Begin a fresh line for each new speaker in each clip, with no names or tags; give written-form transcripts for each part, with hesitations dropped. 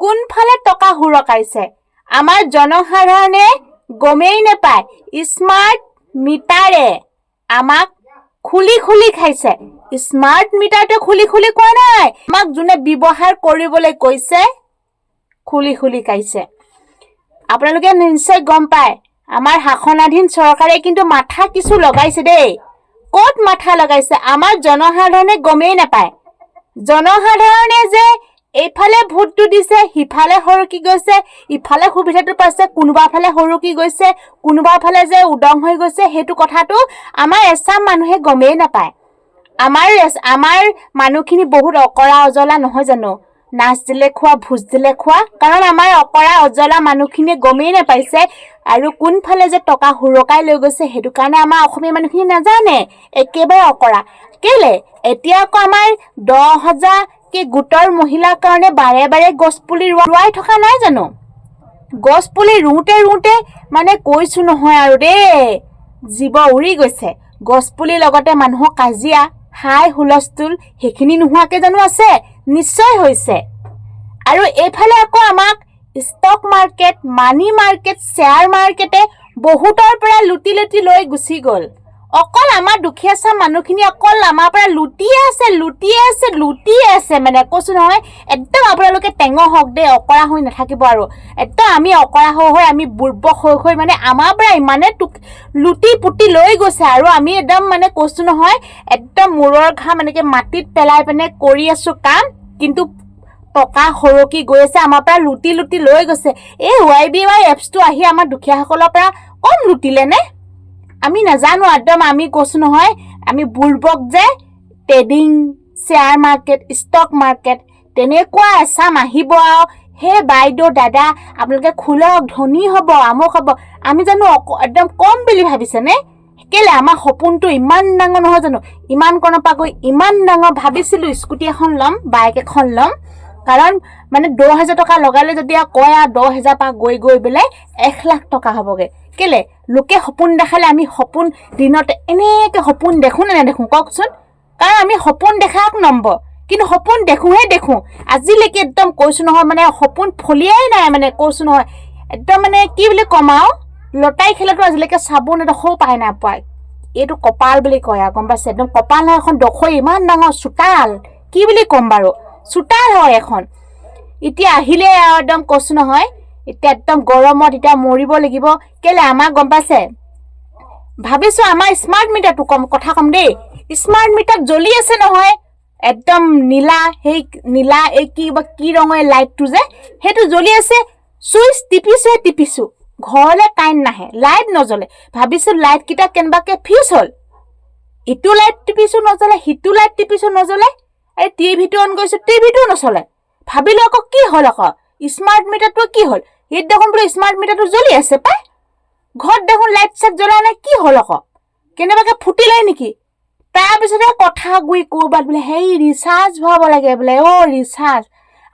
কোনফালে টকা হুৰকাইছে আমাৰ জনসাধাৰণে গমেই নাপায় স্মাৰ্ট মিটাৰে আমাক খুলি খুলি খাইছে স্মাৰ্ট মিটাৰটো খুলি খুলি কোৱা নাই আমাক যোনে ব্যৱহাৰ কৰিবলৈ কৈছে খুলি খুলি খাইছে আপোনালোকে নিশ্চয় গম পায় আমাৰ শাসনাধীন চৰকাৰে কিন্তু মাথা কিছু লগাইছে দেই ক'ত মাথা লগাইছে আমাৰ জনসাধাৰণে গমেই নাপায় জনসাধাৰণে যে এইফালে ভোটটো দিছে সিফালে হৰকি গৈছে ইফালে সুবিধাটো পাইছে কোনোবা ফালে হৰকি গৈছে কোনোবা ফালে যে উদং হৈ গৈছে হেতু কথাটো আমাৰ এছাম মানুহে গমেই নাপায় আমাৰ মানুহখিনি বহুত অকৰা অজলা নহয় জানো নাচ দিলে খোৱা ভোজ দিলে খোৱা কাৰণ আমাৰ অকৰা অজলা মানুহখিনিয়ে গমেই নাপাইছে আৰু কোনফালে যে টকা হুৰকাই লৈ গৈছে হেতু কাৰণে আমাৰ অসমীয়া মানুহখিনি নাজানে একেবাৰে অকৰা কেলে এতিয়া আকৌ আমাৰ 10,000 কি গোটৰ মহিলাৰ কাৰণে বাৰে বাৰে গছপুলি ৰুৱাই থকা নাই জানো গছপুলি ৰুওঁতে মানে কৈছো নহয় আৰু দেই জীৱ উৰি গৈছে গছপুলিৰ লগতে মানুহৰ কাজিয়া হাই হুলস্থুল হেখিনি নোহোৱাকে জানো আছে নিশ্চয় হৈছে আৰু এইফালে আকৌ আমাক ষ্টক মাৰ্কেট মানি মাৰ্কেট শ্বেয়াৰ মাৰ্কেটে বহুতৰ পৰা লুটি লৈ গুচি গ'ল অকল আমাৰ দুখীয়া চাম মানুহখিনি অকল আমাৰ পৰা লুটি আছে মানে কৈছো নহয় একদম আপোনালোকে টেঙ হওক দে অকৰা হৈ নাথাকিব আৰু একদম আমি অকৰা হৈ আমি বুৰ্বক হৈ মানে আমাৰ পৰা ইমানে লুটি পুটি লৈ গৈছে আৰু আমি একদম মানে কৈছো নহয় একদম মূৰৰ ঘাম এনেকে মাটিত পেলাই পেনে কৰি আছো কাম কিন্তু টকা হৰকি গৈ আছে আমাৰ পৰা লুটি লৈ গৈছে এই YBY এপছটো আহি আমাৰ দুখীয়াসকলৰ পৰা কম লুটিলে নে আমি নাজানো একদম আমি কৈছো নহয় আমি বুৰ্বক যে trading share market stock market তেনেকুৱা এছাম আহিব আৰু হে বাইদেউ দাদা আপোনালোকে খোলক ধনী হ'ব আমক হ'ব আমি জানো একদম কম বুলি ভাবিছে নে কেলে আমাৰ সপোনটো ইমান ডাঙৰ নহয় জানো ইমান কণৰ পৰা গৈ ইমান ডাঙৰ ভাবিছিলো স্কুটি এখন ল'ম বাইক এখন ল'ম কাৰণ মানে 10,000 টকা লগালে যদি কয় 10,000 পা গৈ বেলে 1 লাখ টকা হ'বগে কেলে লোকে সপোন দেখালে আমি সপোন দিনতে এনেকে সপোন দেখো নে নেদেখো কওকচোন কাৰণ আমি সপোন দেখাক নম্বৰ কিন্তু সপোন দেখো আজিলৈকে একদম কৈছো নহয় মানে সপোন ফলিয়াই নাই মানে কৈছো নহয় একদম মানে কি বুলি কমাও লটাই খেলাটো আজিলৈকে চাবোন এডখৰ পাই নাই পায় এইটো কপাল বুলি কয় গম পাইছে একদম কপাল নাই এখন দখৰ ইমান ডাঙৰ চুটাল কি বুলি কম বাৰু চুটাল হয় এখন এতিয়া আহিলে একদম কৈছো নহয় এতিয়া একদম গৰমত এতিয়া মৰিব লাগিব কেলে আমাৰ গম পাইছে ভাবিছো আমাৰ স্মাৰ্ট মিটাৰটো কথা কম দেই স্মাৰ্ট মিটাৰ জ্বলি আছে নহয় একদম নীলা এই কি ৰঙৰ লাইটটো যে হেতু জ্বলি আছে সুইচ টিপিছো ঘৰলে কাৰেন্ট নাহে লাইট নজ্বলে ভাবিছো লাইট কিটা কেনবাকে ফিউজ হল ইটো লাইট টিপিছো নজ্বলে হিটো লাইট টিপিছো নজ্বলে এই টিভিটো অন কৰিছো টিভিটো নচলে ভাবিলো আকৌ কি হল আকৌ স্মাৰ্ট মিটাৰটো কি হল এই দেখোন পুরো স্মার্ট মিটারটো জ্বলি আছে পাই ঘর দেখোন লাইট সেট জ্বলা নাই কি হল আকৌ কেনেবাকে ফুটিলে নেকি তাৰ পিছতে কথা গুই কৰবাত বোলে হেই ৰিচাৰ্জ ভৰাব লাগে বোলে ও ৰিচাৰ্জ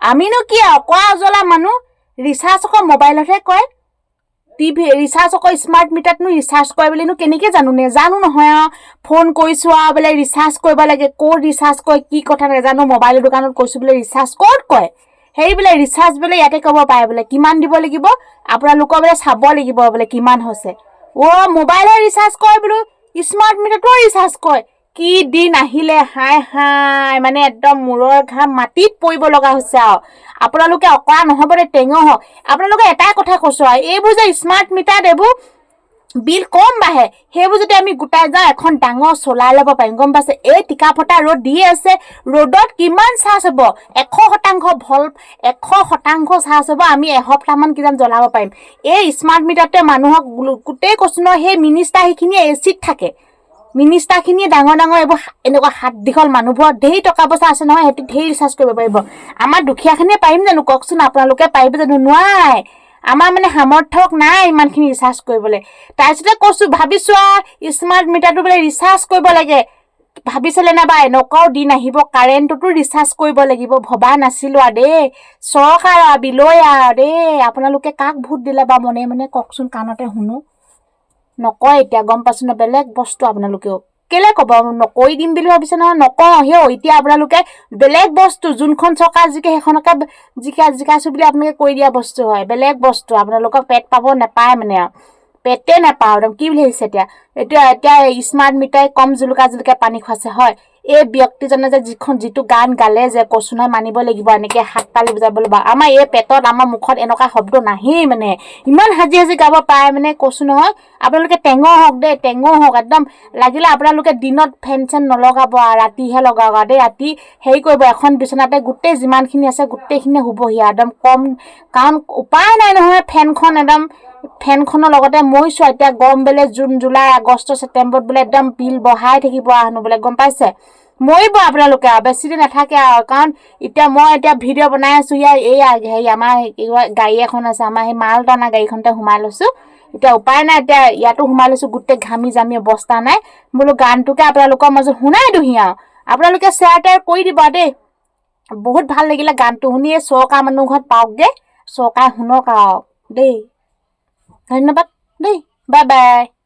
আমিনো কি কোৱা জ্বলা মানুহ ৰিচাৰ্জ আকৌ মোবাইলতহে কয় টিভি ৰিচাৰ্জ আকৌ স্মাৰ্ট মিটাৰটো ৰিচাৰ্জ কৰে বুলিনো কেনেকে জানো নহয় ফোন কৰিছো বোলে ৰিচাৰ্জ কৰিব লাগে কোড ৰিচাৰ্জ কয় কি কথা নাজানো মোবাইল দোকানত কৈছো বোলে ৰিচাৰ্জ কোড কয় হেই বোলে ৰিচাৰ্জ বোলে ইয়াতে কব পায় বোলে কিমান দিব লাগিব আপোনালোকৰ বোলে চাব লাগিব বোলে কিমান হৈছে ও মোবাইলৰ ৰিচাৰ্জ কয় বোলো স্মাৰ্ট মিটাৰটো ৰিচাৰ্জ কয় কি দিন আহিলে হাই মানে একদম মূৰৰ ঘাম মাটিত পৰিব লগা হৈছে আপোনালোকে অকৰা নহব দে টেঙ হওক আপোনালোকে এটাই কথা কৈছো এইবোৰ যে স্মাৰ্ট মিটাৰ এইবোৰ বিল কম বাহে হেবু যদি আমি গুটাই যাও এখন ডাঙৰ সোলাৰ লব পাৰিম গম পাছে এই টিকা ফটা ৰ'দ দি আছে ৰ'দত কিমান চাৰ্জ হ'ব 100% ভল 100% চাৰ্জ হ'ব আমি এসপ্তাহ মান কিজান জ্বলাব পাৰিম এই স্মাৰ্ট মিটাৰতে মানুহক গুটেই কৈছো ন হে মিনিষ্টাৰ হিখিনি এচিড থাকে মিনিষ্টাৰ খিনি ডাঙৰ এইবোৰ এনেকুৱা হাত দীঘল মানুহবোৰ ঢেৰ টকা পইচা আছে নহয় হেতি ঢেৰ ৰিচাৰ্জ কৰিব পাৰিব আমাৰ দুখীয়া খিনিয়ে পাৰিম জানো কওকচোন আপোনালোকে পাৰিব জানো নোৱাই আমাৰ মানে সামৰ্থক নাই ইমানখিনি ৰিচাৰ্জ কৰিবলৈ তাৰপিছতে কৈছো ভাবিছো স্মাৰ্ট মিটাৰটো বোলে ৰিচাৰ্জ কৰিব লাগে ভাবিছিলে না বাই নকও দিন আহিব কাৰেণ্টটো ৰিচাৰ্জ কৰিব লাগিব ভবা নাছিলো দেই চৰকাৰ বিলৈ দেই আপোনালোকে কাক ভোট দিলে বা মনে কওকচোন কানতে শুনো নকয় এতিয়া গম পাছ ন বেলেগ বস্তু আপোনালোকেও কেলে ক'ব নকৰি দিম বুলি ভাবিছে নহয় নকওঁ হেও এতিয়া আপোনালোকে বেলেগ বস্তু যোনখন চৰকাৰ জিকে সেইখনকে জিকাইছোঁ বুলি আপোনালোকে কৰি দিয়া বস্তু হয় বেলেগ বস্তু আপোনালোকক পেট পাব নাপায় মানে আৰু পেটে নাপাওঁ একদম কি বুলি ভাবিছে এতিয়া স্মাৰ্ট মিটাৰে কম জুলুকা পানী খুৱাইছে হয় এই ব্যক্তিজনে যে যিটো গান গালে যে কৈছো নহয় মানিব লাগিব এনেকে হাত তালি বজাব লাগিব আমাৰ এই পেটত আমাৰ মুখত এনেকুৱা শব্দ নাহেই মানে ইমান সাজি গাব পাৰে মানে কৈছো নহয় আপোনালোকে টেঙৰ হওক দেই টেঙৰ হওক একদম লাগিলে আপোনালোকে দিনত ফেন চেন নলগাব আৰু ৰাতিহে লগাব দেই ৰাতি হেৰি কৰিব এখন বিচনাতে গোটেই যিমানখিনি আছে গোটেইখিনি শুবহি একদম কম কাৰণ উপায় নাই নহয় ফেনখনৰ লগতে মৰিছো এতিয়া গৰম বেলে জুন জুলাই আগষ্ট ছেপ্টেম্বৰত বোলে একদম বিল বঢ়াই থাকিব হেনো বোলে গম পাইছে মৰিব আপোনালোকে আৰু বেছি দিন নাথাকে আৰু কাৰণ মই এতিয়া ভিডিঅ' বনাই আছো হেৰি আমাৰ গাড়ী এখন আছে আমাৰ সেই মাল টনা গাড়ীখনতে সোমাই লৈছো এতিয়া উপায় নাই এতিয়া ইয়াতো সোমাই লৈছো গোটেই ঘামি জামি অৱস্থা নাই বোলো গানটোকে আপোনালোকৰ মাজত শুনাই দিহি আৰু আপোনালোকে শ্বেয়াৰ টেয়াৰ কৰি দিব দেই বহুত ভাল লাগিলে গানটো শুনি চৰকাৰ মানুহ ঘৰত পাওকগে চৰকাৰে শুনক আৰু দেই ধন্যবাদ দেই বাই বাই